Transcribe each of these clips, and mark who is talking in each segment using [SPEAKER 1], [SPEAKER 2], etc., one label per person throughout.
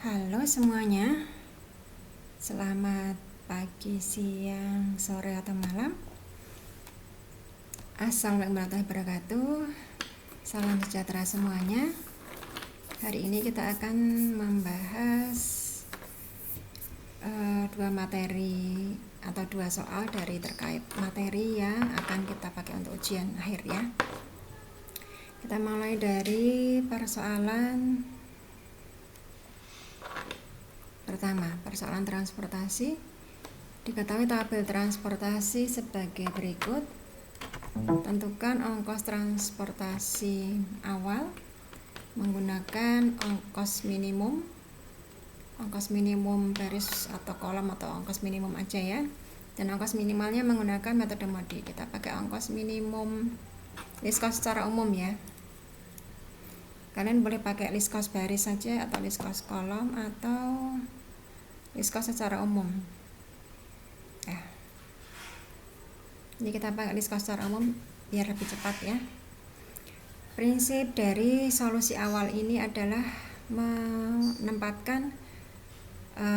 [SPEAKER 1] Halo semuanya, selamat pagi, siang, sore, atau malam. Assalamualaikum warahmatullahi wabarakatuh. Salam sejahtera semuanya. Hari ini kita akan membahas dua materi atau dua soal dari terkait materi yang akan kita pakai untuk ujian akhir ya. Kita mulai dari persoalan pertama, persoalan transportasi. Diketahui tabel transportasi sebagai berikut. Tentukan ongkos transportasi awal menggunakan ongkos minimum baris atau kolom atau ongkos minimum aja ya. Dan ongkos minimalnya menggunakan metode MODI. Kita pakai ongkos minimum list cost secara umum ya. Kalian boleh pakai list cost baris saja atau list cost kolom atau list cost secara umum. Ini kita pakai list cost secara umum biar lebih cepat ya. Prinsip dari solusi awal ini adalah menempatkan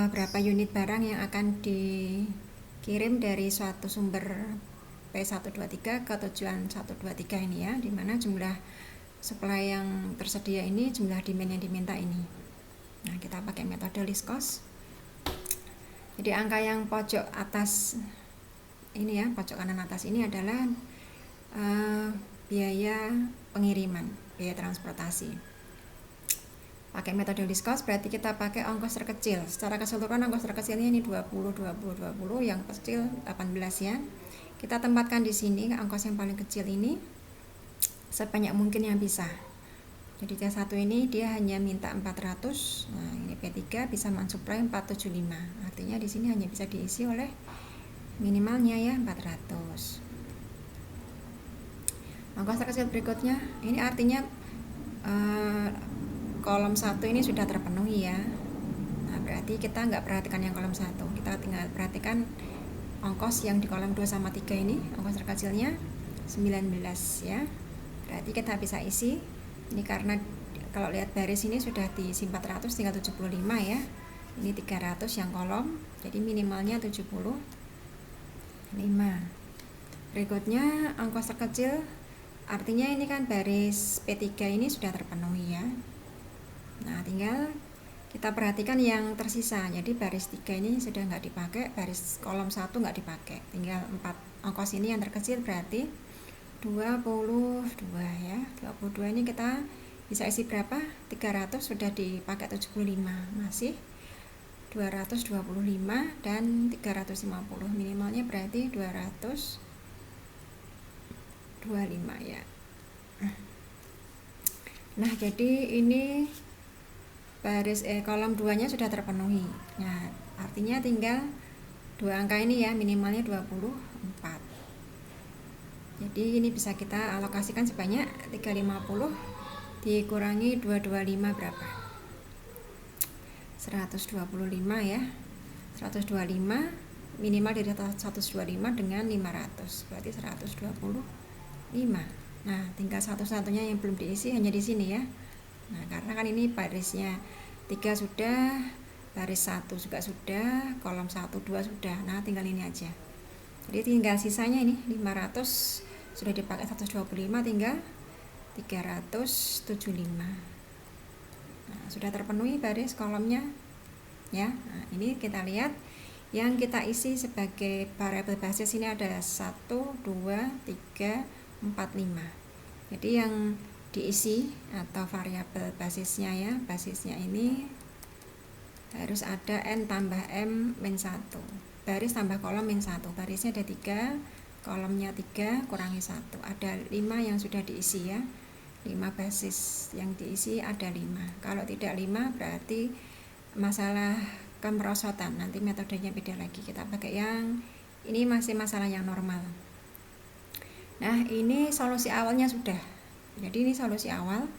[SPEAKER 1] berapa unit barang yang akan dikirim dari suatu sumber P123 ke tujuan 123 ini ya, dimana jumlah supply yang tersedia ini jumlah demand yang diminta ini. Nah, kita pakai metode list cost. Jadi angka yang pojok atas ini ya, pojok kanan atas ini adalah biaya pengiriman, biaya transportasi. Pakai metode list cost berarti kita pakai ongkos terkecil. Secara keseluruhan ongkos terkecilnya ini 20, yang kecil 18 ya. Kita tempatkan di sini ongkos yang paling kecil ini sebanyak mungkin yang bisa. Jadi C1 ini dia hanya minta 400. Nah, ini P3 bisa mensupply 475. Artinya di sini hanya bisa diisi oleh minimalnya ya 400. Ongkos terkecil berikutnya ini artinya kolom 1 ini sudah terpenuhi ya. Nah, berarti kita nggak perhatikan yang kolom 1, kita tinggal perhatikan ongkos yang di kolom 2 sama 3 ini. Ongkos terkecilnya 19 ya. Berarti kita bisa isi ini, karena kalau lihat baris ini sudah diisi 400, tinggal 75 ya. Ini 300 yang kolom, jadi minimalnya 75. Berikutnya ongkos terkecil, artinya ini kan baris P3 ini sudah terpenuhi ya. Nah, tinggal kita perhatikan yang tersisa. Jadi baris 3 ini sudah nggak dipakai, baris kolom 1 nggak dipakai, tinggal 4 ongkos ini yang terkecil, berarti 22 ya. 22 ini kita bisa isi berapa? 300 sudah dipakai 75, masih 225 dan 350, minimalnya berarti 225 ya. Nah, jadi ini baris kolom 2 nya sudah terpenuhi. Nah, artinya tinggal dua angka ini ya, minimalnya 24. Jadi ini bisa kita alokasikan sebanyak 350 dikurangi 225 berapa? 125 ya. 125 minimal dari 125 dengan 500, berarti 125. Nah, tinggal satu-satunya yang belum diisi hanya di sini ya. Nah, karena kan ini barisnya 3 sudah, baris 1 juga sudah, kolom 1, 2 sudah. Nah, tinggal ini aja. Jadi tinggal sisanya ini 500 sudah dipakai 125, tinggal 375. Nah, sudah terpenuhi baris kolomnya ya. Nah, ini kita lihat yang kita isi sebagai variabel basis ini ada 1, 2, 3, 4, 5. Jadi yang diisi atau variabel basisnya ya, basisnya ini harus ada n tambah m min 1, baris tambah kolom min 1. Barisnya ada 3, kolomnya 3, kurangi 1, ada 5 yang sudah diisi ya. 5 basis yang diisi ada 5. Kalau tidak 5 berarti masalah kemerosotan, nanti metodenya beda lagi. Kita pakai yang ini, masih masalah yang normal. Nah, ini solusi awalnya sudah. Jadi ini solusi awal.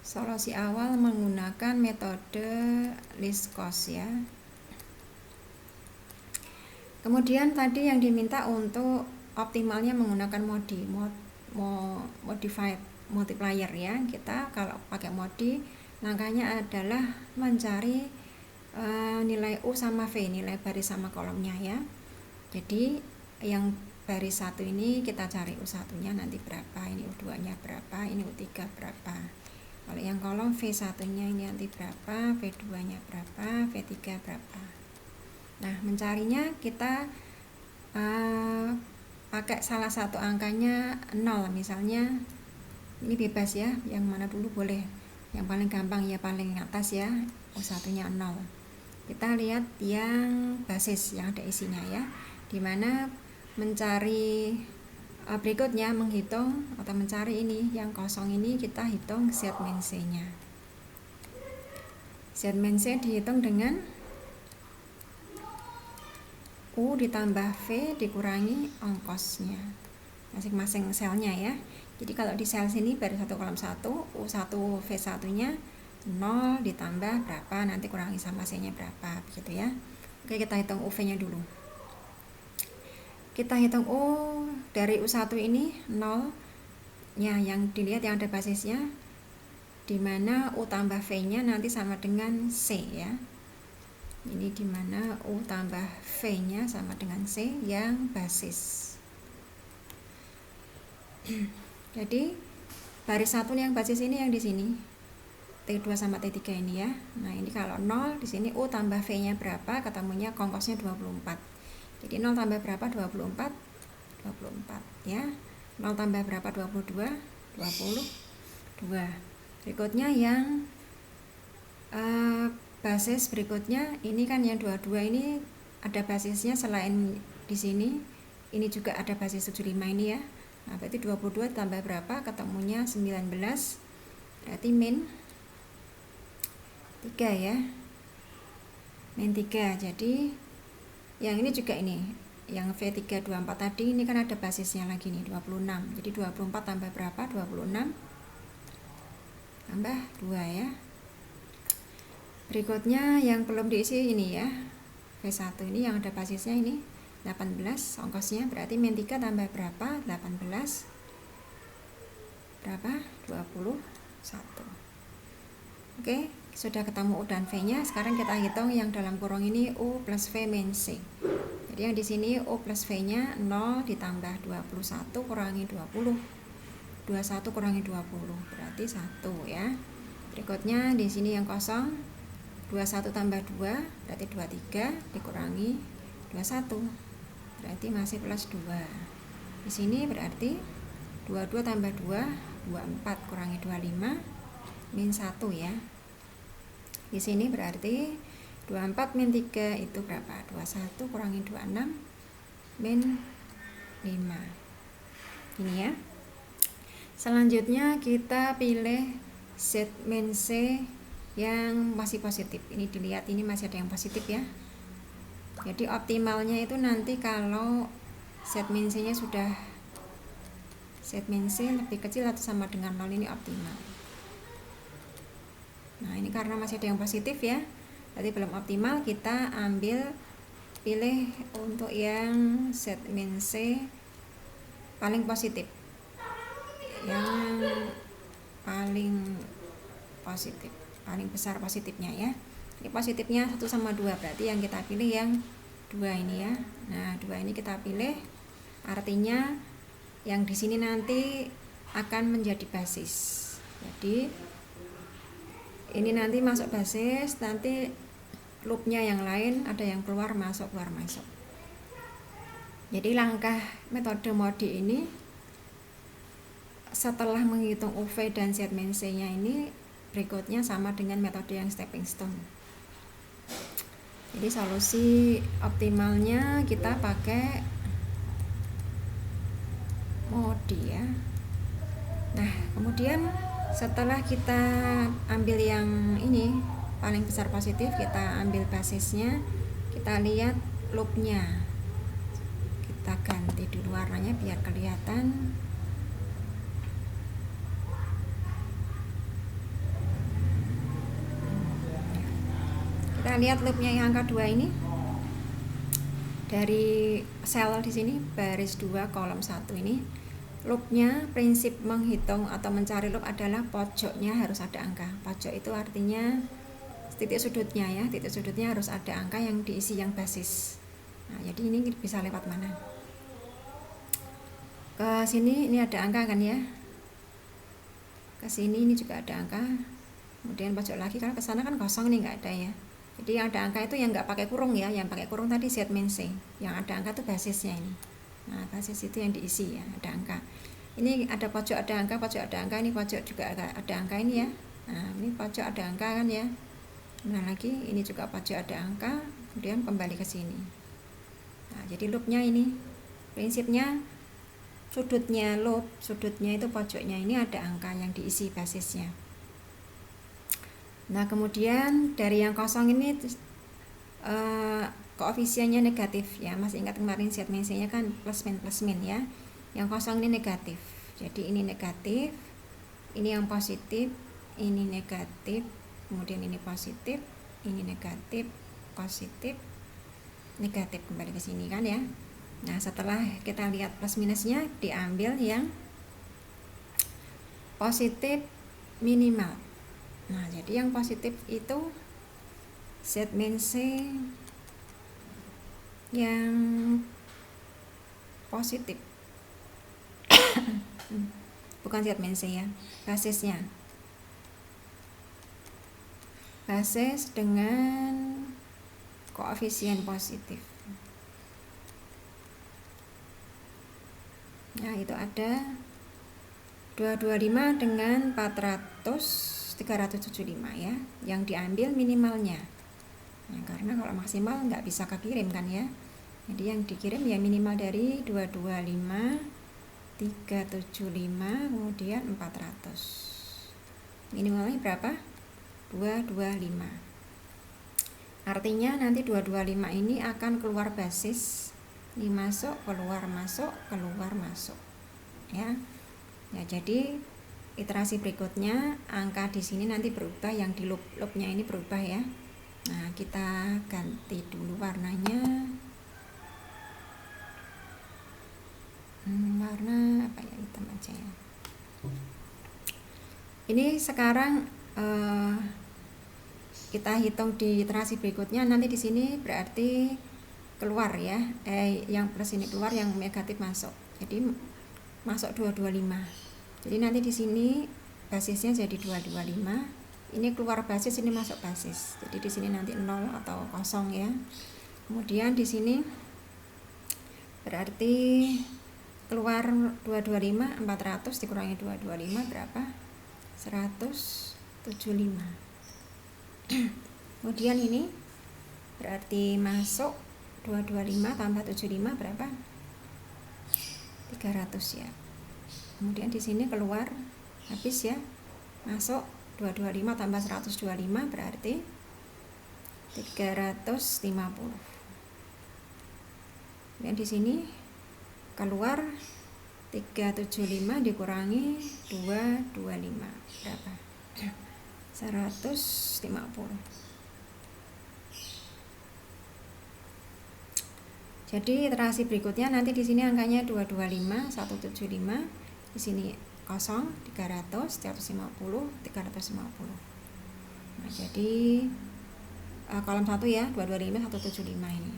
[SPEAKER 1] Solusi awal menggunakan metode list cost ya. Kemudian tadi yang diminta untuk optimalnya menggunakan modified multiplier ya. Kita kalau pakai modi langkahnya adalah mencari nilai U sama V, nilai baris sama kolomnya ya. Jadi yang baris 1 ini kita cari U1 nya nanti berapa, ini U2 nya berapa, ini U3 berapa. Kalau yang kolom V1 nya ini nanti berapa, V2 nya berapa, V3 berapa. Nah, mencarinya kita pakai salah satu angkanya 0, misalnya ini bebas ya, yang mana dulu boleh, yang paling gampang ya paling atas ya, U1 nya 0. Kita lihat yang basis yang ada isinya ya, dimana mencari berikutnya menghitung atau mencari ini yang kosong ini, kita hitung Z min C nya. Z min C dihitung dengan U ditambah V dikurangi ongkosnya masing-masing selnya ya. Jadi kalau di sel sini baris 1 kolom 1, U1 V1 nya 0 ditambah berapa, nanti kurangi sama C nya berapa, begitu ya. Oke, kita hitung UV nya dulu. Kita hitung U dari U1 ini 0 ya, yang dilihat yang ada basisnya, dimana U tambah V nya nanti sama dengan C ya. Ini dimana U tambah V nya sama dengan C yang basis. Jadi baris 1 yang basis ini yang di sini T2 sama T3 ini ya. Nah, ini kalau 0 di sini U tambah V nya berapa, ketemunya kongkosnya 24. Jadi 0 tambah berapa? 24 ya. 0 tambah berapa? 22. Berikutnya yang basis berikutnya ini kan yang 22 ini ada basisnya selain di sini. Ini juga ada basis 75 ini ya. Nah, berarti 22 tambah berapa? Ketemunya 19. Berarti min 3 ya. Min 3. Jadi yang ini juga ini, yang V324 tadi ini kan ada basisnya lagi nih 26. Jadi 24 tambah berapa? 26 tambah 2 ya. Berikutnya yang belum diisi ini ya, V1 ini yang ada basisnya ini 18 ongkosnya, berarti min 3 tambah berapa? 18 berapa? 21. Oke, sudah ketemu U dan V nya. Sekarang kita hitung yang dalam kurung ini U plus V min C. Jadi yang di sini U plus V nya 0 ditambah 21 kurangi 20. 21 kurangi 20 berarti 1 ya. Berikutnya di sini yang kosong 21 tambah 2 berarti 23 dikurangi 21 berarti masih plus 2. Di sini berarti 22 tambah 2 24 kurangi 25 min 1 ya. Di sini berarti 24 min 3 itu berapa? 21 kurangi 26 min 5. Ini ya. Selanjutnya kita pilih Z min C yang masih positif. Ini dilihat, ini masih ada yang positif ya. Jadi optimalnya itu nanti kalau Z min C nya sudah Z min C lebih kecil atau sama dengan 0, ini optimal. Nah, ini karena masih ada yang positif ya, berarti belum optimal. Kita pilih untuk yang Z min C paling positif, yang paling positif, paling besar positifnya ya. Ini positifnya 1 sama 2, berarti yang kita pilih yang 2 ini ya. Nah, 2 ini kita pilih, artinya yang di sini nanti akan menjadi basis. Jadi ini nanti masuk basis, nanti loopnya yang lain ada yang keluar masuk. Jadi langkah metode modi ini setelah menghitung UV dan Z min C nya ini berikutnya sama dengan metode yang stepping stone. Jadi solusi optimalnya kita pakai modi ya. Nah, kemudian setelah kita ambil yang ini paling besar positif, kita ambil basisnya, kita lihat loopnya, kita ganti dulu warnanya biar kelihatan. Kita lihat loopnya yang angka 2 ini dari sel di sini baris 2 kolom 1 ini loopnya, prinsip menghitung atau mencari loop adalah pojoknya harus ada angka. Pojok itu artinya titik sudutnya ya, titik sudutnya harus ada angka yang diisi yang basis. Nah, jadi ini bisa lewat mana? Ke sini ini ada angka kan ya, ke sini ini juga ada angka, kemudian pojok lagi, kalau ke sana kan kosong nih, nggak ada ya. Jadi yang ada angka itu yang nggak pakai kurung ya, yang pakai kurung tadi Z min C, yang ada angka itu basisnya ini. Nah, basis itu yang diisi ya, ada angka. Ini ada pojok ada angka, pojok ada angka, ini pojok juga ada angka ini ya. Nah, ini pojok ada angka kan ya. Nah, lagi ini juga pojok ada angka, kemudian kembali ke sini. Nah, jadi loopnya ini prinsipnya sudutnya loop, sudutnya itu pojoknya ini ada angka yang diisi basisnya. Nah, kemudian dari yang kosong ini koefisiennya negatif ya, masih ingat kemarin Z min C nya kan plus min ya, yang kosong ini negatif, jadi ini negatif, ini yang positif, ini negatif, kemudian ini positif, ini negatif, positif, negatif, kembali ke sini kan ya. Nah, setelah kita lihat plus minusnya, diambil yang positif minimal. Nah, jadi yang positif itu Z min C yang positif. Bukan Z min C ya, basisnya. Basis dengan koefisien positif. Nah, itu ada 225 dengan 375 ya, yang diambil minimalnya. Nah, karena kalau maksimal nggak bisa kekirim kan ya, jadi yang dikirim ya minimal dari 225, 375, kemudian 400. Minimalnya berapa? 225. Artinya nanti 225 ini akan keluar basis, ini masuk, keluar masuk, keluar masuk ya. Ya, jadi iterasi berikutnya angka di sini nanti berubah, yang di loopnya ini berubah ya. Nah, kita ganti dulu warnanya, warna apa ya, hitam aja ya. Ini sekarang kita hitung di iterasi berikutnya, nanti di sini berarti keluar ya, yang plus ini keluar, yang negatif masuk, jadi masuk 225. Jadi nanti di sini basisnya jadi 225, ini keluar basis, ini masuk basis, jadi di sini nanti 0 atau kosong ya. Kemudian di sini berarti keluar 225, 400 dikurangi 225 berapa? 175. Kemudian ini berarti masuk 225 tambah 75 berapa? 300 ya. Kemudian di sini keluar habis ya, masuk 225 tambah 125 berarti 350. Dan di sini keluar 375 dikurangi 225 berapa? 150. Jadi iterasi berikutnya nanti di sini angkanya 225, 175, di sini kosong, 300, 150, 350. Nah, jadi kolom 1 ya, 225, 175 ini.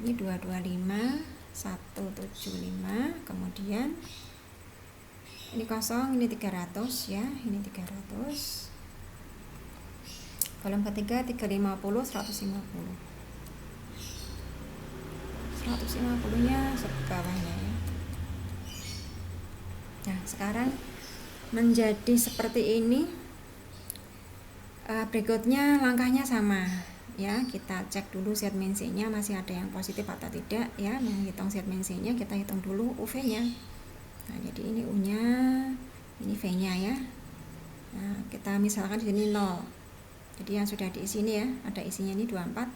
[SPEAKER 1] Ini 225, 175, kemudian ini kosong, ini 300 ya, ini 300. Kolom ketiga 350, 150. 150 nya sebawahnya ya. Nah, sekarang menjadi seperti ini. Berikutnya langkahnya sama ya, kita cek dulu Z min C nya masih ada yang positif atau tidak ya. Menghitung Z min C nya, kita hitung dulu UV nya. Nah, jadi ini U nya, ini V nya ya. Nah, kita misalkan di sini 0, jadi yang sudah diisi ini ya, ada isinya ini 24,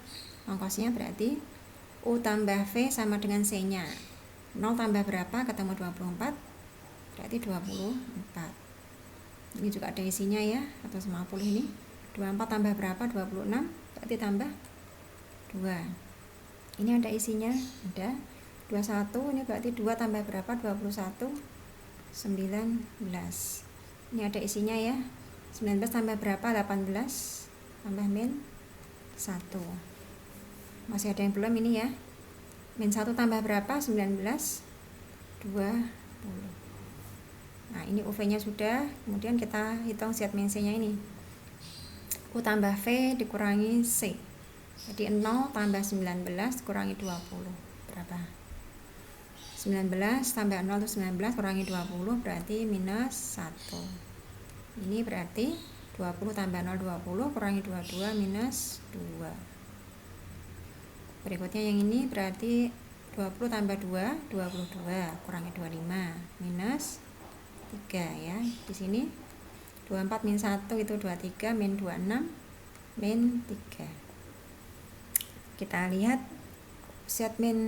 [SPEAKER 1] ongkosnya berarti U tambah V sama dengan C nya 0 tambah berapa, ketemu 24, berarti 24. Ini juga ada isinya ya, 150 ini. 24 tambah berapa, 26, berarti tambah 2. Ini ada isinya, ada 21, ini berarti 2 tambah berapa, 21, 19. Ini ada isinya ya. 19 tambah berapa? 18 tambah min 1. Masih ada yang belum ini ya. Min 1 tambah berapa? 19, 20. Nah, ini UV-nya sudah. Kemudian kita hitung zat min C-nya ini. U tambah V dikurangi C. Jadi 0 tambah 19 kurangi 20. Berapa? 19 tambah 0 itu 19 kurangi 20 berarti minus 1. Ini berarti 20 tambah 0 20 kurangi 22 minus 2. Berikutnya yang ini berarti 20 tambah 2 22 kurangi 25 minus 3 ya. Di sini 24 min 1 itu 23 min 26 min 3. Kita lihat zat min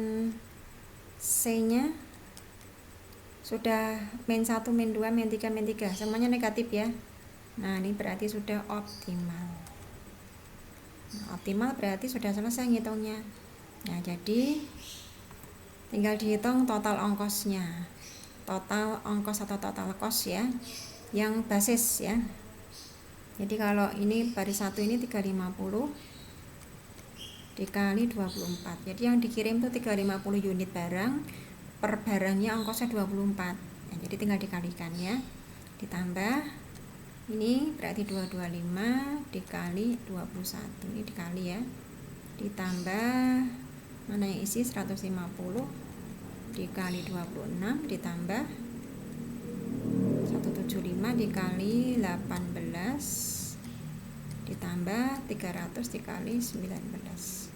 [SPEAKER 1] C nya sudah min 1 min 2 min 3 min 3 semuanya negatif ya. Nah, ini berarti sudah optimal. Nah, optimal berarti sudah selesai ngitungnya. Nah, jadi tinggal dihitung total ongkosnya. Total ongkos atau total cost ya, yang basis ya. Jadi kalau ini baris 1 ini 350 dikali 24. Jadi yang dikirim tuh 350 unit barang, per barangnya ongkosnya 24. Nah, jadi tinggal dikalikan ya. Ditambah ini berarti 225 dikali 21. Ini dikali ya. Ditambah mana yang isi 150 dikali 26 ditambah 175 dikali 18 ditambah 300 dikali 19.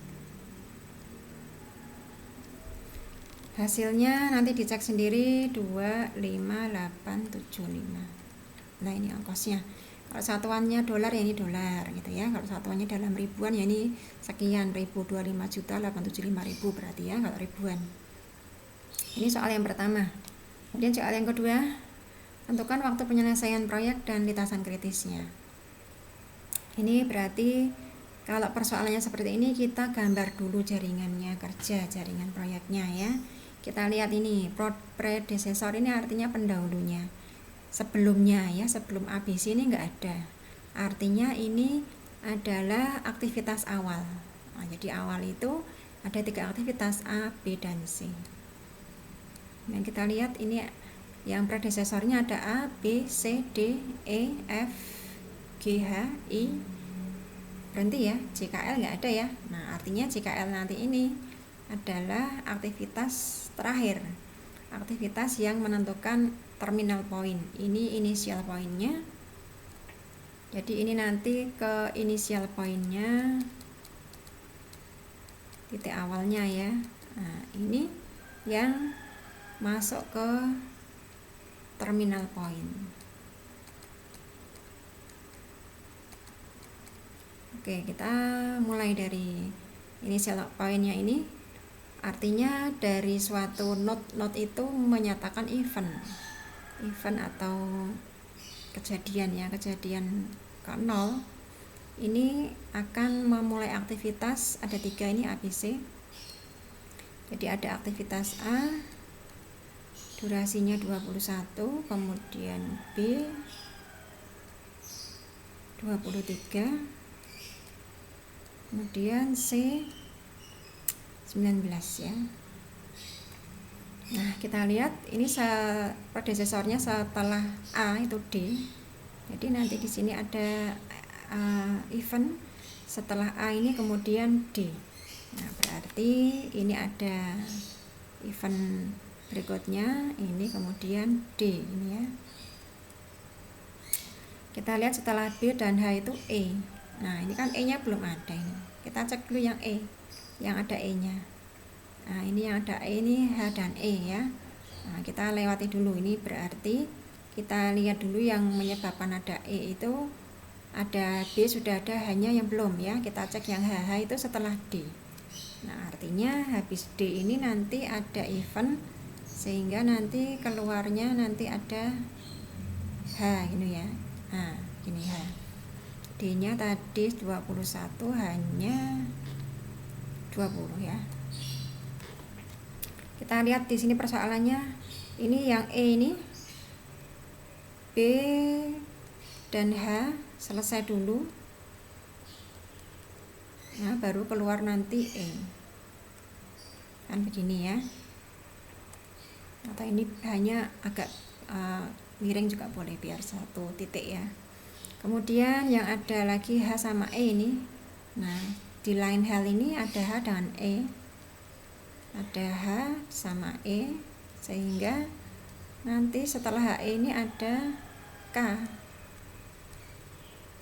[SPEAKER 1] Hasilnya nanti dicek sendiri 25875. Nah, ini ongkosnya. Kalau satuannya dolar ya ini dolar gitu ya. Kalau satuannya dalam ribuan ya ini sekian ribu, 25.875.000 berarti ya kalau ribuan. Ini soal yang pertama. Kemudian soal yang kedua, tentukan waktu penyelesaian proyek dan lintasan kritisnya. Ini berarti kalau persoalannya seperti ini kita gambar dulu jaringannya kerja, jaringan proyeknya ya. Kita lihat ini predecessor ini artinya pendahulunya. Sebelumnya ya, sebelum ABC ini enggak ada. Artinya ini adalah aktivitas awal. Nah, jadi awal itu ada 3 aktivitas A, B, dan C. Nah, kita lihat ini yang predecessornya ada A, B, C, D, E, F, G, H, I. Berhenti ya, JKL nggak ada ya. Nah, artinya JKL nanti ini adalah aktivitas terakhir, aktivitas yang menentukan terminal point. Ini initial pointnya. Jadi ini nanti ke initial pointnya, titik awalnya ya. Nah, ini yang masuk ke terminal point. Oke, kita mulai dari initial pointnya ini. Artinya dari suatu node itu menyatakan event atau kejadian ya, kejadian ke 0 ini akan memulai aktivitas. Ada 3 ini ABC. Jadi ada aktivitas A, durasinya 21, kemudian B 23, kemudian C 19 ya. Nah, kita lihat ini predecessornya setelah A itu D. Jadi nanti di sini ada event setelah A ini kemudian D. Nah, berarti ini ada event berikutnya ini kemudian D ini ya. Kita lihat setelah B dan H itu E. Nah, ini kan E-nya belum ada ini. Kita cek dulu yang E, yang ada E-nya. Nah, ini yang ada E ini H dan E ya. Nah, kita lewati dulu ini, berarti kita lihat dulu yang menyebabkan ada E itu ada B sudah ada, hanya yang belum ya. Kita cek yang HH itu setelah D. Nah, artinya habis D ini nanti ada event sehingga nanti keluarnya nanti ada H ini ya. Nah, gini H. D-nya tadi 21 hanya 20 ya. Kita lihat di sini persoalannya ini yang E ini B dan H selesai dulu, nah baru keluar nanti E, kan begini ya. Atau ini hanya agak miring juga boleh, biar satu titik ya. Kemudian yang ada lagi H sama E ini. Nah, di lain hal ini ada H dengan E, ada H sama E, sehingga nanti setelah HE ini ada K.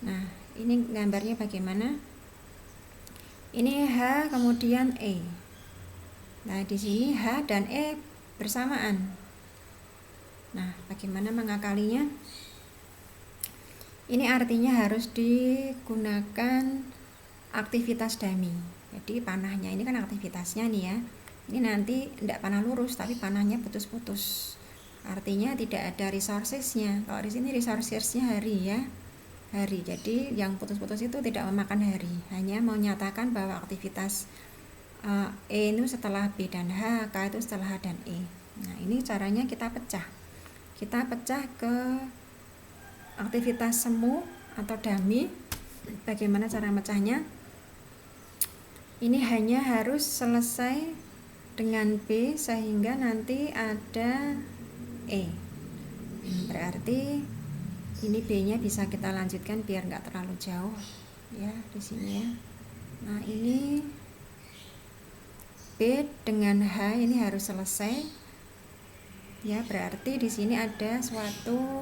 [SPEAKER 1] Nah, ini gambarnya bagaimana? Ini H kemudian E. Nah, di sini H dan E bersamaan. Nah, bagaimana mengakalinya? Ini artinya harus digunakan aktivitas dummy. Jadi panahnya ini kan aktivitasnya nih ya. Ini nanti tidak panah lurus tapi panahnya putus-putus. Artinya tidak ada resourcesnya. Kalau di sini resourcesnya hari ya, hari. Jadi yang putus-putus itu tidak memakan hari, hanya menyatakan bahwa aktivitas E itu setelah B dan H, K itu setelah H dan E. Nah, ini caranya kita pecah. Kita pecah ke aktivitas semu atau dummy. Bagaimana cara mecahnya? Ini hanya harus selesai dengan B sehingga nanti ada E. Berarti ini B-nya bisa kita lanjutkan biar nggak terlalu jauh ya di sini ya. Nah, ini B dengan H ini harus selesai ya, berarti di sini ada suatu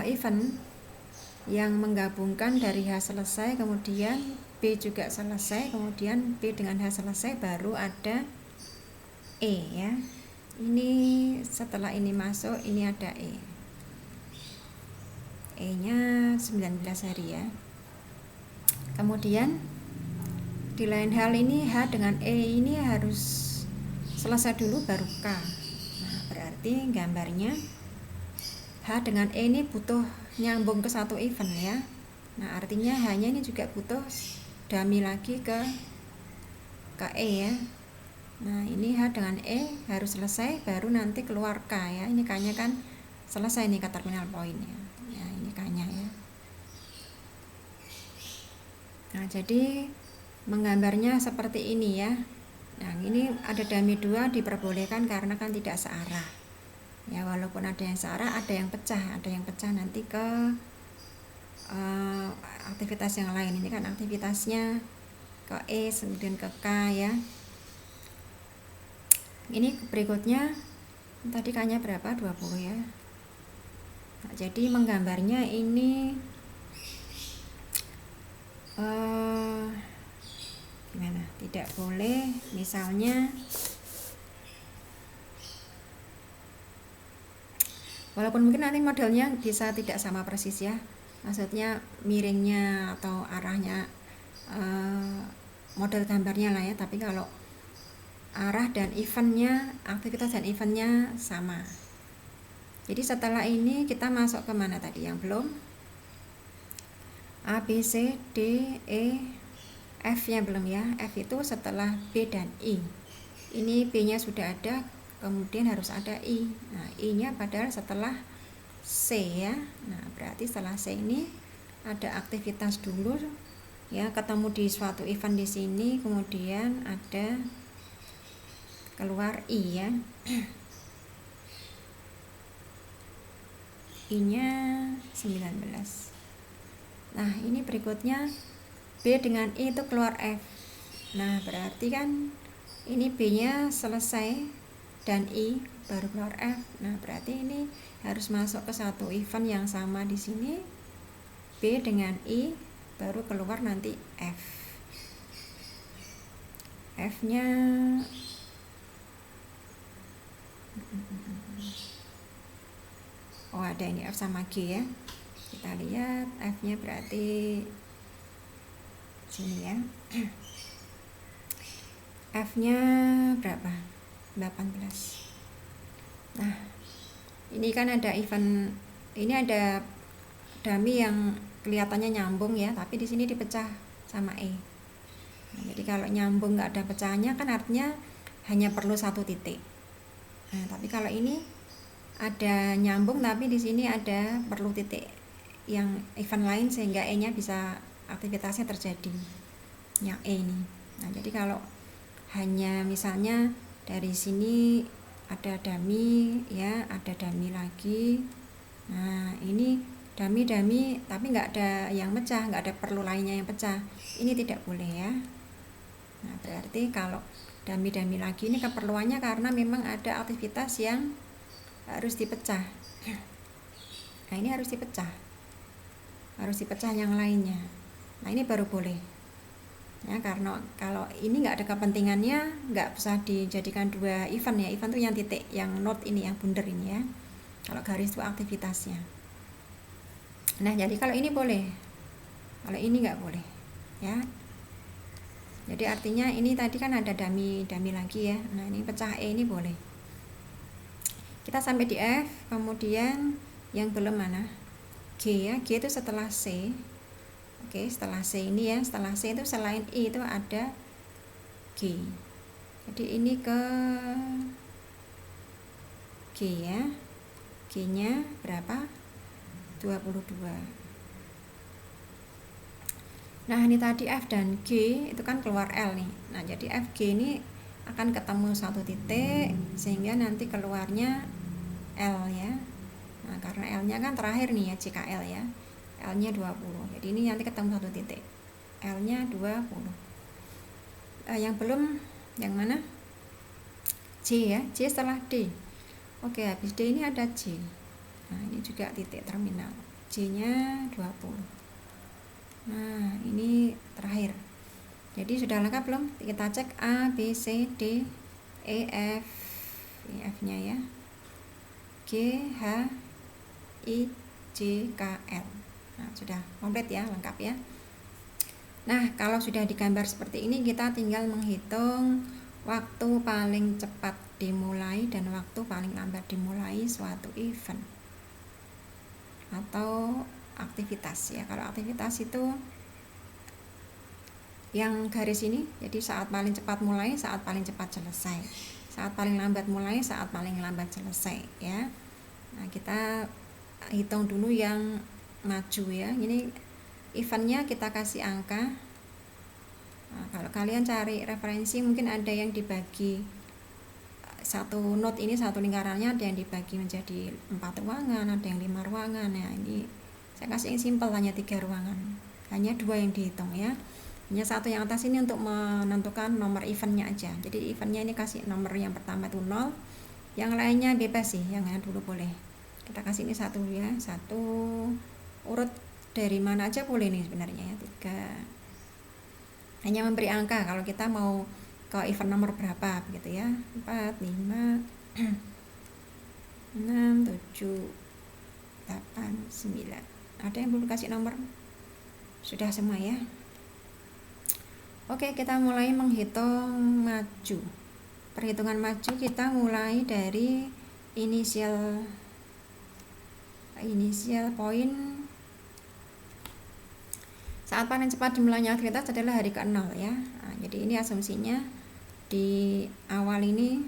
[SPEAKER 1] event yang menggabungkan dari H selesai, kemudian B juga selesai, kemudian B dengan H selesai, baru ada E ya. Ini setelah ini masuk, ini ada E. E-nya 19 hari ya. Kemudian di lain hal ini H dengan E ini harus selesai dulu baru K. Nah, berarti gambarnya H dengan E ini butuh nyambung ke satu event ya. Nah, artinya hanya ini juga butuh dummy lagi ke E ya. Nah, ini H dengan E harus selesai baru nanti keluar K ya. Ini K-nya kan selesai nih ke terminal point ya. Ya, ini K-nya ya. Nah, jadi menggambarnya seperti ini ya. Nah, ini ada dummy 2 diperbolehkan karena kan tidak searah. Ya, walaupun ada yang searah, ada yang pecah nanti ke aktivitas yang lain. Ini kan aktivitasnya ke E kemudian ke K ya. Ini berikutnya tadi K-nya berapa? 20 ya. Nah, jadi menggambarnya ini gimana? Tidak boleh misalnya walaupun mungkin nanti modelnya bisa tidak sama persis ya. Maksudnya miringnya atau arahnya model gambarnya lah ya, tapi kalau arah dan eventnya, aktivitas dan eventnya sama. Jadi setelah ini kita masuk ke mana tadi yang belum? A, B, C, D, E, F nya belum ya. F itu setelah B dan I. Ini B nya sudah ada, kemudian harus ada I. Nah, I nya padahal setelah C ya. Nah, berarti setelah C ini ada aktivitas dulu ya, ketemu di suatu event di sini, kemudian ada keluar I ya. I nya 19. Nah, ini berikutnya B dengan I itu keluar F. Nah, berarti kan ini B nya selesai dan I baru keluar F. Nah, berarti ini harus masuk ke satu event yang sama di sini, B dengan I baru keluar nanti F. F nya ada ini F sama G ya. Kita lihat F nya berarti sini ya. F nya berapa? 18. Nah, ini kan ada event, ini ada dummy yang kelihatannya nyambung ya, tapi di sini dipecah sama E. Nah, jadi kalau nyambung nggak ada pecahannya kan artinya hanya perlu satu titik. Nah, tapi kalau ini ada nyambung, tapi di sini ada perlu titik yang event lain sehingga E-nya bisa aktivitasnya terjadi yang E ini. Nah, jadi kalau hanya misalnya dari sini ada dummy ya, ada dummy lagi. Nah, ini dummy tapi nggak ada yang pecah, nggak ada perlu lainnya yang pecah. Ini tidak boleh ya. Nah, berarti kalau dummy lagi ini keperluannya karena memang ada aktivitas yang harus dipecah. Nah, ini harus dipecah yang lainnya. Nah, ini baru boleh ya, karena kalau ini nggak ada kepentingannya, nggak bisa dijadikan dua event ya. Event itu yang titik, yang node ini, yang bundar ini ya. Kalau garis itu aktivitasnya. Nah, jadi kalau ini boleh, kalau ini nggak boleh ya. Jadi artinya ini tadi kan ada dummy lagi ya. Nah, ini pecah E ini boleh. Kita sampai di F, kemudian yang belum mana? G ya. G itu setelah C. Oke, setelah C ini ya, setelah C itu selain I itu ada G. Jadi ini ke G ya. G-nya berapa? 22. Nah, ini tadi F dan G itu kan keluar L nih. Nah, jadi F G ini akan ketemu satu titik sehingga nanti keluarnya L ya. Nah, karena L-nya kan terakhir nih ya, CKL ya. L-nya 20. Jadi ini nanti ketemu satu titik. L-nya 20. Yang belum yang mana? J ya. J setelah D. Oke, habis D ini ada J. Nah, ini juga titik terminal. J-nya 20. Nah, ini terakhir. Jadi sudah lengkap belum? Kita cek A, B, C, D, E, F. Ini F-nya ya. G, H, I, J, K, L. Nah, sudah komplit ya, lengkap ya. Nah, kalau sudah digambar seperti ini, kita tinggal menghitung waktu paling cepat dimulai dan waktu paling lambat dimulai suatu event atau aktivitas ya. Kalau aktivitas itu yang garis ini, jadi saat paling cepat mulai, saat paling cepat selesai. Saat paling lambat mulai, saat paling lambat selesai ya. Nah, kita hitung dulu yang maju ya. Ini eventnya kita kasih angka. Nah, kalau kalian cari referensi mungkin ada yang dibagi satu node ini, satu lingkarannya ada yang dibagi menjadi 4 ruangan, ada yang 5 ruangan. Nah, ini saya kasih yang simpel, hanya 3 ruangan, hanya 2 yang dihitung ya. Hanya satu yang atas ini untuk menentukan nomor eventnya aja. Jadi eventnya ini kasih nomor yang pertama itu 0, yang lainnya bebas sih, yang dulu boleh. Kita kasih ini 1 ya, 1 urut dari mana aja boleh nih sebenarnya ya, 3. Hanya memberi angka kalau kita mau ke event nomor berapa begitu ya, 4, 5, 6, 7, 8, 9. Ada yang belum kasih nomor? Sudah semua ya. Oke, kita mulai menghitung maju. Perhitungan maju kita mulai dari inisial poin. Saat paling cepat dimulainya aktivitas adalah hari ke-0 ya. Nah, jadi ini asumsinya di awal ini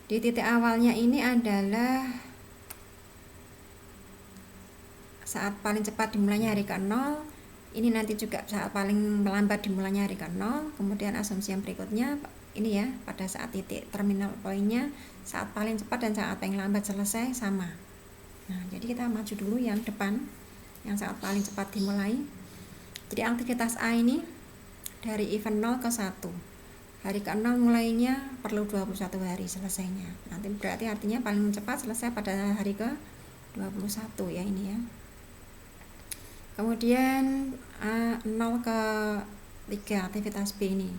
[SPEAKER 1] di titik awalnya ini adalah saat paling cepat dimulainya hari ke-0. Ini nanti juga saat paling lambat dimulainya hari ke-0. Kemudian asumsi yang berikutnya ini ya, pada saat titik terminal poinnya saat paling cepat dan saat paling lambat selesai sama. Nah, jadi kita maju dulu yang depan, yang saat paling cepat dimulai. Jadi aktivitas A ini dari event 0 ke 1. Hari ke-0 mulainya perlu 21 hari selesainya. Nanti berarti artinya paling cepat selesai pada hari ke-21 ya ini ya. Kemudian 0 ke 3 aktivitas B ini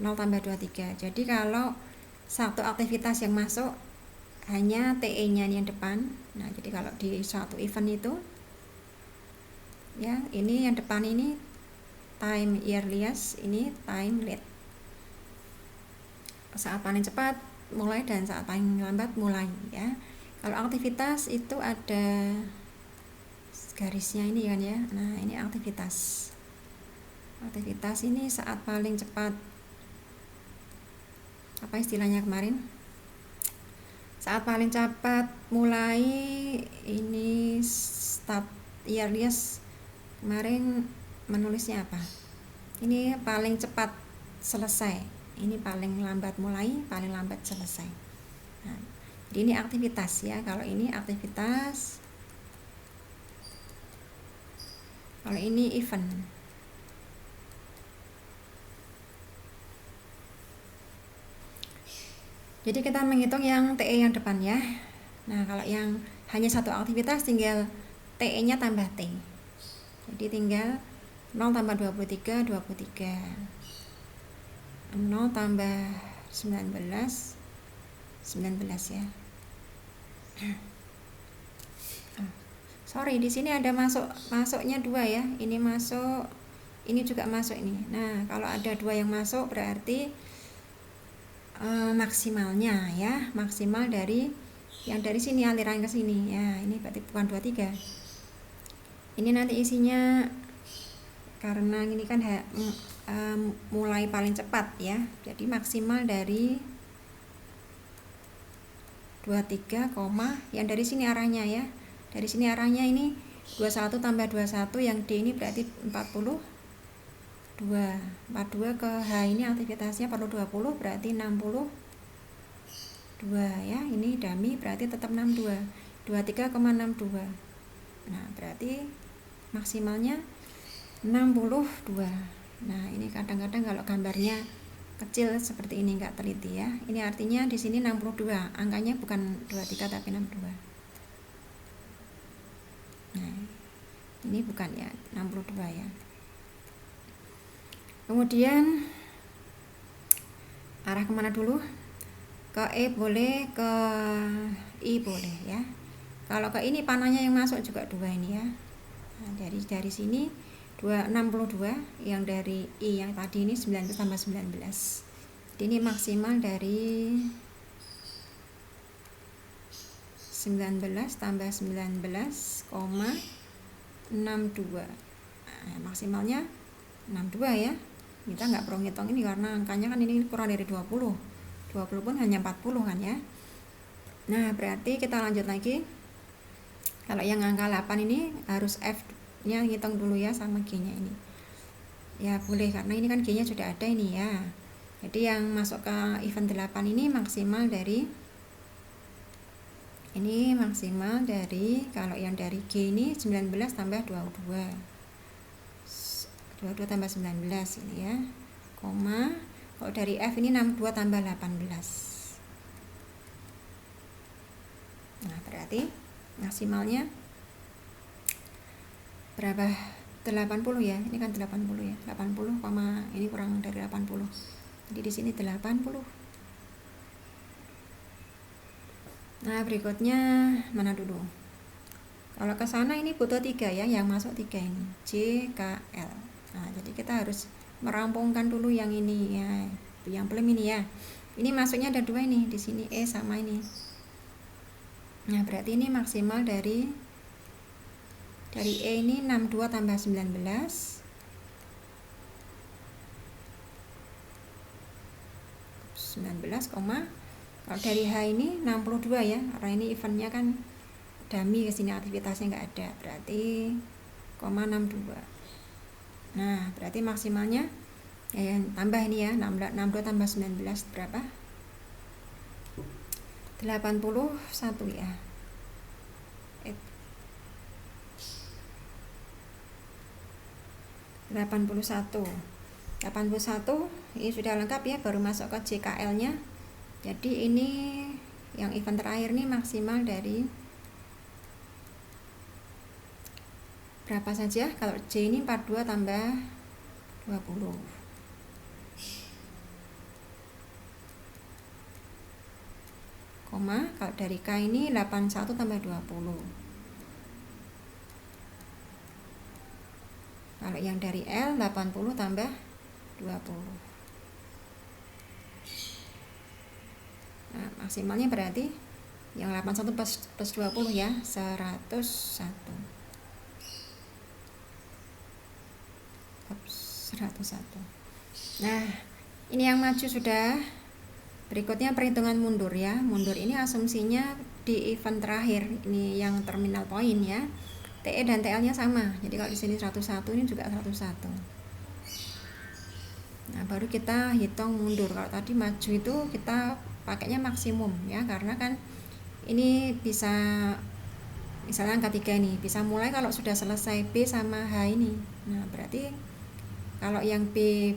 [SPEAKER 1] 0 tambah 23. Jadi kalau satu aktivitas yang masuk hanya TE nya yang depan. Nah, jadi kalau di suatu event itu ya, ini yang depan ini time earliest, ini time late. Saat paling cepat mulai dan saat paling lambat mulai ya. Kalau aktivitas itu ada garisnya ini kan ya. Nah, ini aktivitas. Aktivitas ini saat paling cepat, apa istilahnya kemarin, saat paling cepat mulai ini start earliest, kemarin menulisnya apa, ini paling cepat selesai, ini paling lambat mulai, paling lambat selesai. Nah, jadi ini aktivitas ya, kalau ini aktivitas, kalau ini event. Jadi kita menghitung yang TE yang depan ya. Nah, kalau yang hanya satu aktivitas tinggal TE-nya tambah T. Jadi tinggal 0 tambah 23, 23. 0 tambah 19, 19 ya. Sorry, di sini ada masuknya 2 ya. Ini masuk, ini juga masuk ini. Nah, kalau ada 2 yang masuk berarti maksimalnya ya, maksimal dari yang dari sini aliran ke sini ya, ini berarti bukan 23. Ini nanti isinya, karena ini kan mulai paling cepat ya, jadi maksimal dari 23, yang dari sini arahnya ya, dari sini arahnya ini 21 tambah 21, yang D ini berarti 42 ke H ini aktivitasnya perlu 20, berarti 62 ya, ini dummy berarti tetap 62, 23,62. Nah, berarti maksimalnya 62. Nah, ini kadang-kadang kalau gambarnya kecil seperti ini enggak teliti ya. Ini artinya di sini 62, angkanya bukan 23 tapi 62. Nah, ini bukan ya, 62 ya. Kemudian arah kemana dulu? Ke E boleh, ke I boleh ya. Kalau ke ini panahnya yang masuk juga 2 ini ya. Nah, dari sini 62, yang dari I yang tadi ini 19 tambah 19. Jadi ini maksimal dari 19 tambah 19,62. Nah, maksimalnya 62 ya. Kita nggak perlu ngitung ini karena angkanya kan ini kurang dari 20 pun hanya 40 kan ya. Nah, berarti kita lanjut lagi. Kalau yang angka 8 ini harus F nya ngitung dulu ya sama G nya ini ya, boleh karena ini kan G nya sudah ada ini ya. Jadi yang masuk ke event 8 ini maksimal dari, ini maksimal dari, kalau yang dari G ini 19 tambah 22 tambah 19 ini ya, koma. Kalau dari F ini 62 tambah 18. Nah, berarti maksimalnya berapa? 80 ya. Ini kan 80 ya. 80, ini kurang dari 80. Jadi di sini 80. Nah, berikutnya mana dulu? Kalau ke sana ini butuh 3 ya, yang masuk 3 ini. J, K, L. Nah, jadi kita harus merampungkan dulu yang ini ya, yang belum ini ya. Ini masuknya ada 2 ini, di sini E sama ini. Nah, berarti ini maksimal dari E ini 62 tambah 19. 19, kalau dari H ini 62 ya, karena ini eventnya kan dummy, kesini aktivitasnya nggak ada, berarti 62. Nah, berarti maksimalnya ya, tambah ini ya, 62 tambah 19 berapa? 81 ya. 81 ini sudah lengkap ya, baru masuk ke JKL nya. Jadi ini yang event terakhir nih maksimal dari berapa saja? Kalau J ini 42 tambah 20. Koma, kalau dari K ini 81 tambah 20. Kalau yang dari L 80 tambah 20. Nah, maksimalnya berarti yang 81 plus 20 ya, 101. 101. Nah, ini yang maju sudah. Berikutnya perhitungan mundur ya. Mundur ini asumsinya di event terakhir, ini yang terminal point ya. TE dan TL-nya sama. Jadi kalau di sini 101, ini juga 101. Nah, baru kita hitung mundur. Kalau tadi maju itu kita pakainya maksimum ya, karena kan ini bisa, misalnya angka 3 ini bisa mulai kalau sudah selesai B sama H ini. Nah, berarti kalau yang B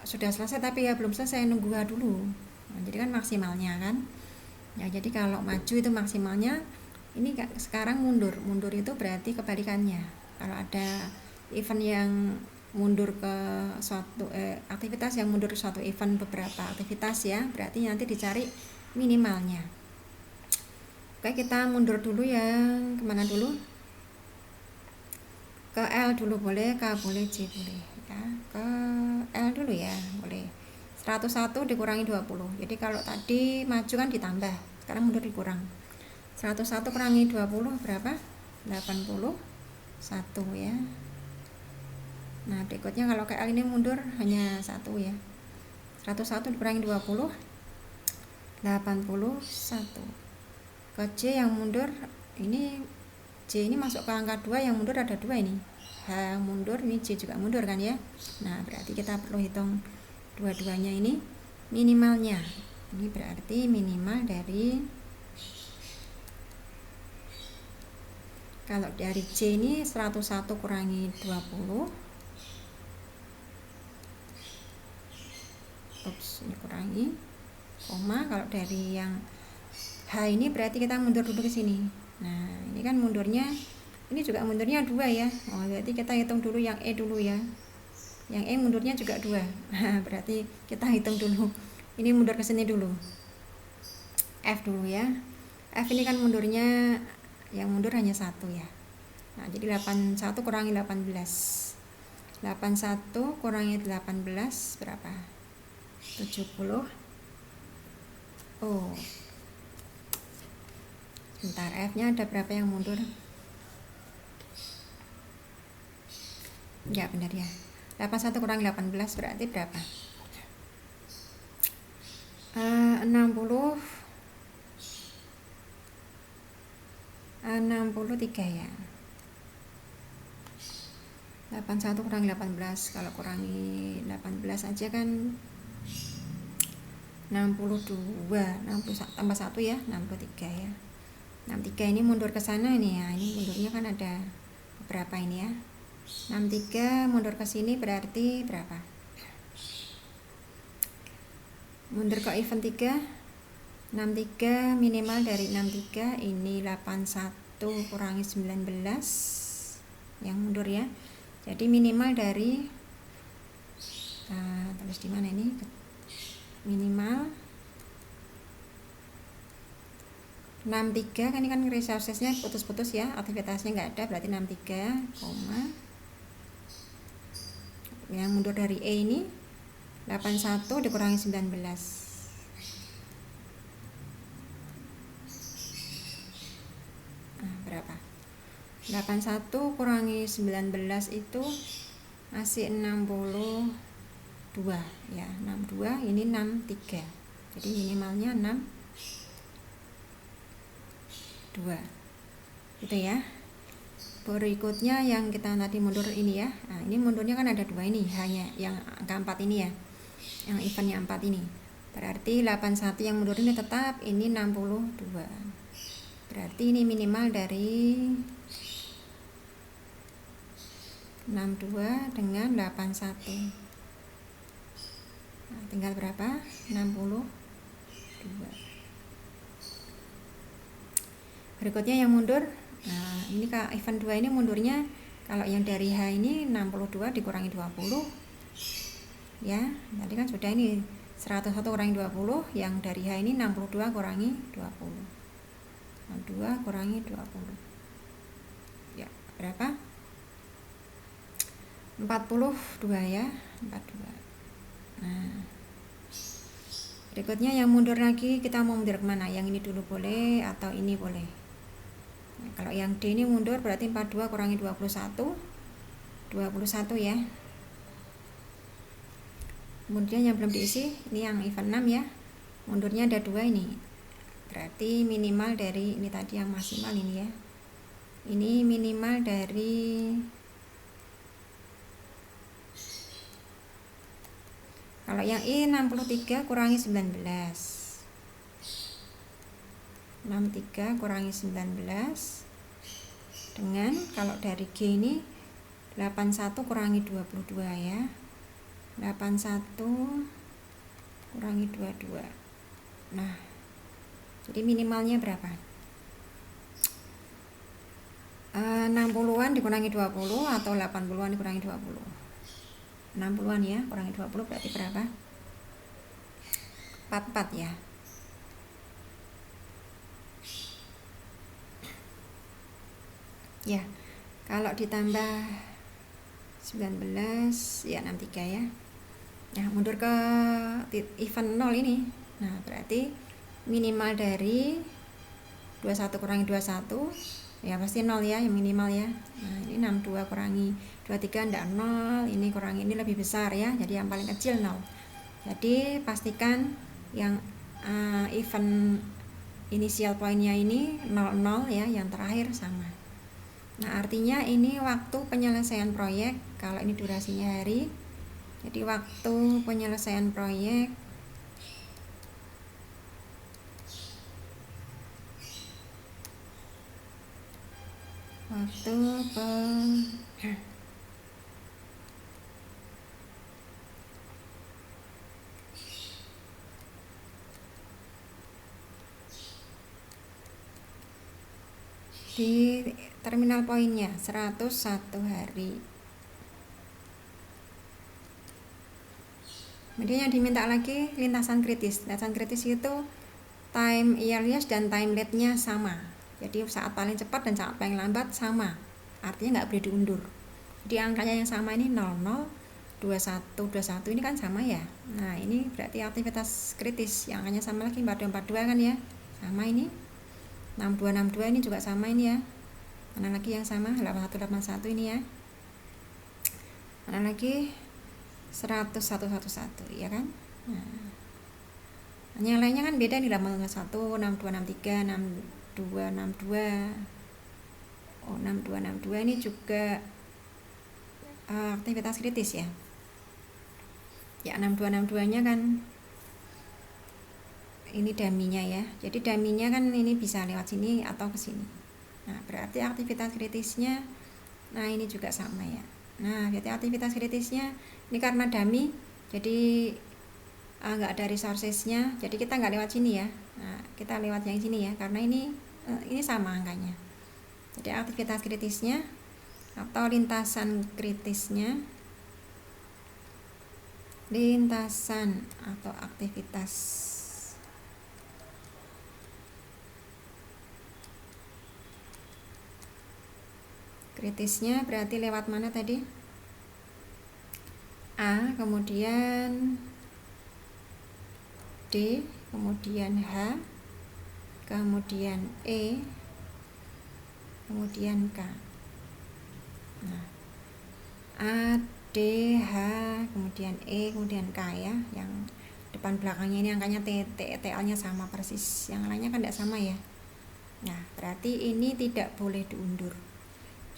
[SPEAKER 1] sudah selesai tapi ya belum selesai, nunggu H dulu. Nah, jadi kan maksimalnya kan ya. Jadi kalau maju itu maksimalnya, ini sekarang mundur itu berarti kebalikannya. Kalau ada event yang mundur ke suatu aktivitas yang mundur ke suatu event, beberapa aktivitas ya, berarti nanti dicari minimalnya. Oke, kita mundur dulu ya. Kemana dulu? Ke L dulu boleh, K boleh, J boleh ya. Ke L dulu ya, boleh. 101 dikurangi 20. Jadi kalau tadi maju kan ditambah, sekarang mundur dikurang. 101 kurangi 20 berapa? 81 ya. Nah, berikutnya kalau ke L ini mundur hanya 1 ya. 101 dikurangi 20, 81. Ke J yang mundur, ini J ini masuk ke angka 2, yang mundur ada 2 ini. H mundur, ini J juga mundur kan ya. Nah, berarti kita perlu hitung dua-duanya ini minimalnya. Ini berarti minimal dari, kalau dari J ini 101 kurangi 20. Ini kurangi koma. Kalau dari yang H ini berarti kita mundur dulu ke sini. Nah, ini kan mundurnya, ini juga mundurnya 2 ya. Oh, berarti kita hitung dulu yang E dulu ya. Yang E mundurnya juga 2. Berarti kita hitung dulu. Ini mundur ke sini dulu. F dulu ya. F ini kan mundurnya, yang mundur hanya 1 ya. Nah, jadi 81 kurangi 18. 81 kurangi 18 berapa? 70. Oh. Bentar, F-nya ada berapa yang mundur? Ya, benar ya. 81 kurangi 18 berarti berapa? 63 ya. 81 kurangi 18, kalau kurangi 18 aja kan 62, 60 tambah 1 ya, 63 ya. 63 ini mundur ke sana ini ya. Ini mundurnya kan ada beberapa ini ya. 63 mundur ke sini berarti berapa? Mundur ke event 3, 63 minimal dari 63 ini 81 kurangi 19 yang mundur ya. Jadi minimal dari terus di mana ini? Minimal 63 kan, ini kan resourcesnya putus-putus ya, aktivitasnya nggak ada, berarti 63 koma yang mundur dari E ini 81 dikurangi 19. Nah, berapa? 81 kurangi 19 itu masih 62 ya. 62 ini 63. Jadi minimalnya 62. Gitu ya. Berikutnya yang kita tadi mundur ini ya. Nah, ini mundurnya kan ada 2 ini, hanya yang angka 4 ini ya. Yang eventnya 4 ini. Berarti 81 yang mundur ini tetap, ini 62. Berarti ini minimal dari 62 dengan 81. Nah, tinggal berapa? 62. Berikutnya yang mundur. Nah, ini event 2 ini mundurnya, kalau yang dari H ini 62 dikurangi 20 ya. Tadi kan sudah ini 101 kurangi 20, yang dari H ini 62 kurangi 20. 62 kurangi 20. Ya, berapa? 42 ya, 42. Nah, berikutnya yang mundur lagi, kita mau mundur kemana? Yang ini dulu boleh atau ini boleh? Nah, kalau yang D ini mundur berarti 42 kurangi 21 21 ya. Kemudian yang belum diisi ini yang event 6 ya, mundurnya ada 2 ini, berarti minimal dari ini tadi yang maksimal ini ya, ini minimal dari, kalau yang I 63 kurangi 19, 63 kurangi 19 dengan, kalau dari G ini 81 kurangi 22 ya, 81 kurangi 22. Nah, jadi minimalnya berapa? 60-an dikurangi 20 atau 80-an dikurangi 20. 60-an ya, kurangi 20 berarti berapa? 44 ya. Ya, kalau ditambah 19 ya 63 ya. Nah, mundur ke event 0 ini. Nah, berarti minimal dari 21 kurangi 21 ya pasti 0 ya, yang minimal ya. Nah, ini 62 kurangi 23 enggak 0, ini kurangi ini lebih besar ya, jadi yang paling kecil 0. Jadi pastikan yang event inisial poinnya ini 00 ya, yang terakhir sama. Nah, artinya ini waktu penyelesaian proyek, kalau ini durasinya hari, jadi waktu penyelesaian proyek di terminal poinnya 101 hari. Kemudian yang diminta lagi lintasan kritis. Lintasan kritis itu time earliest dan time late-nya sama. Jadi saat paling cepat dan saat paling lambat sama. Artinya nggak boleh diundur. Jadi angkanya yang sama ini 00, 21, 21 ini kan sama ya. Nah, ini berarti aktivitas kritis. Yang angkanya sama lagi 42, 42 kan ya. Sama ini. 62, 62 ini juga sama ini ya. Mana lagi yang sama? 81, 81 ini ya. Mana lagi? 100, 111 ya kan. Nah, yang lainnya kan beda nih, 81, 62, 63, 62, 62. Oh, 62, 62 ini juga aktivitas kritis ya. Ya, 62, 62 nya kan ini daminya ya. Jadi daminya kan ini bisa lewat sini atau ke sini. Nah, berarti aktivitas kritisnya, nah ini juga sama ya. Nah, berarti aktivitas kritisnya ini karena dami, jadi nggak ada resourcesnya, jadi kita nggak lewat sini ya. Nah, kita lewat yang sini ya, karena ini sama angkanya. Jadi aktivitas kritisnya atau lintasan kritisnya, lintasan atau aktivitas kritisnya berarti lewat mana tadi? A, kemudian D, kemudian H, kemudian E, kemudian K. Nah, A, D, H, kemudian E, kemudian K ya. Yang depan belakangnya ini angkanya TTL nya sama persis. Yang lainnya kan tidak sama ya. Nah, berarti ini tidak boleh diundur.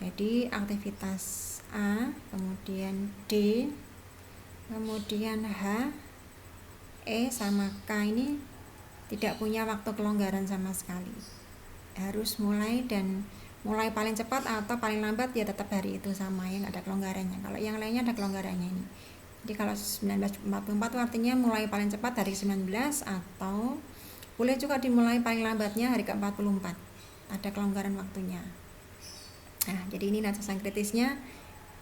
[SPEAKER 1] Jadi aktivitas A, kemudian D, kemudian H, E sama K ini tidak punya waktu kelonggaran sama sekali. Harus mulai paling cepat atau paling lambat ya tetap hari itu sama ya, nggak ada kelonggarannya. Kalau yang lainnya ada kelonggarannya ini. Jadi kalau 1944 itu artinya mulai paling cepat hari 19 atau boleh juga dimulai paling lambatnya hari ke-44. Ada kelonggaran waktunya. Nah, jadi ini lintasan kritisnya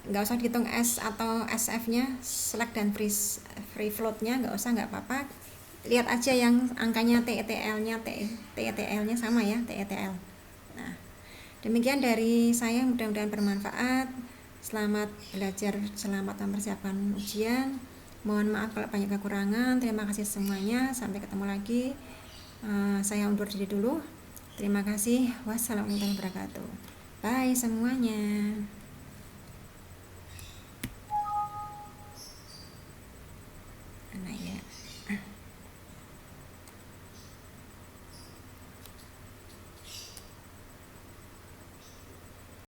[SPEAKER 1] nggak usah dihitung S atau SF-nya, select dan free float-nya nggak usah, nggak apa-apa. Lihat aja yang angkanya TETL-nya sama ya, TETL. Nah, demikian dari saya, mudah-mudahan bermanfaat. Selamat belajar, selamat mempersiapkan ujian. Mohon maaf kalau banyak kekurangan. Terima kasih semuanya. Sampai ketemu lagi. Saya undur diri dulu. Terima kasih. Wassalamualaikum warahmatullahi wabarakatuh. Bye semuanya.